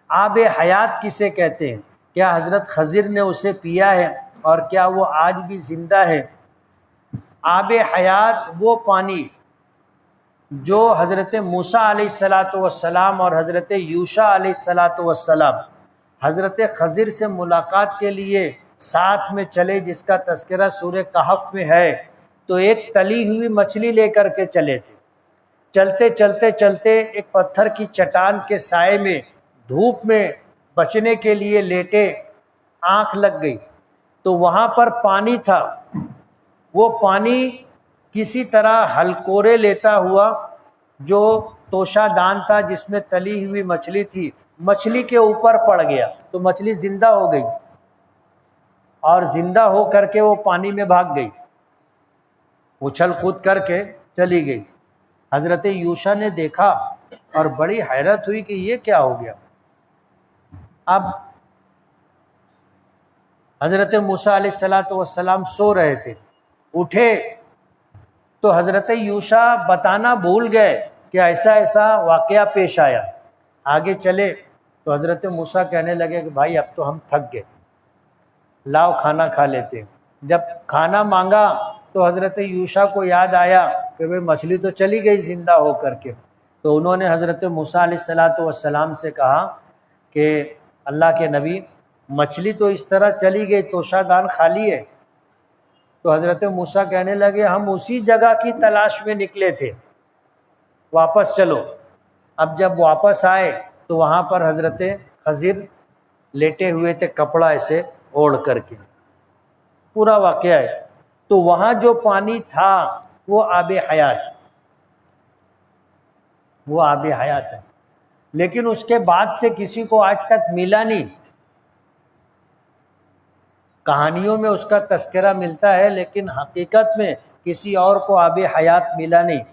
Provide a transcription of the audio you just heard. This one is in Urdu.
آب حیات کسے کہتے ہیں؟ کیا حضرت خضر نے اسے پیا ہے اور کیا وہ آج بھی زندہ ہے؟ آب حیات وہ پانی جو حضرت موسیٰ علیہ السلام اور حضرت یوشع علیہ السلام حضرت خضر سے ملاقات کے لیے ساتھ میں چلے، جس کا تذکرہ سورہ کہف میں ہے، تو ایک تلی ہوئی مچھلی لے کر کے چلے تھے۔ چلتے چلتے چلتے ایک پتھر کی چٹان کے سائے میں دھوپ میں بچنے کے لیے لیٹے، آنکھ لگ گئی تو وہاں پر پانی تھا۔ وہ پانی کسی طرح ہلکورے لیتا ہوا جو توشہ دان تھا جس میں تلی ہوئی مچھلی تھی، مچھلی کے اوپر پڑ گیا تو مچھلی زندہ ہو گئی، اور زندہ ہو کر کے وہ پانی میں بھاگ گئی، اچھل کود کر کے چلی گئی۔ حضرت یوشع نے دیکھا اور بڑی حیرت ہوئی کہ یہ کیا ہو گیا۔ اب حضرت موسیٰ علیہ السلام سو رہے تھے، اٹھے تو حضرت یوشع بتانا بھول گئے کہ ایسا ایسا واقعہ پیش آیا۔ آگے چلے تو حضرت موسیٰ کہنے لگے کہ بھائی اب تو ہم تھک گئے، لاؤ کھانا کھا لیتے ہیں۔ جب کھانا مانگا تو حضرت یوشع کو یاد آیا کہ بھئی مچھلی تو چلی گئی زندہ ہو کر کے، تو انہوں نے حضرت موسیٰ علیہ السلام سے کہا کہ اللہ کے نبی، مچھلی تو اس طرح چلی گئی، توشہ دان خالی ہے۔ تو حضرت موسیٰ کہنے لگے ہم اسی جگہ کی تلاش میں نکلے تھے، واپس چلو۔ اب جب واپس آئے تو وہاں پر حضرت خضر لیٹے ہوئے تھے، کپڑا ایسے اوڑھ کر کے، پورا واقعہ ہے۔ تو وہاں جو پانی تھا وہ آب حیات، وہ آب حیات ہے، لیکن اس کے بعد سے کسی کو آج تک ملا نہیں۔ کہانیوں میں اس کا تذکرہ ملتا ہے لیکن حقیقت میں کسی اور کو آب حیات ملا نہیں۔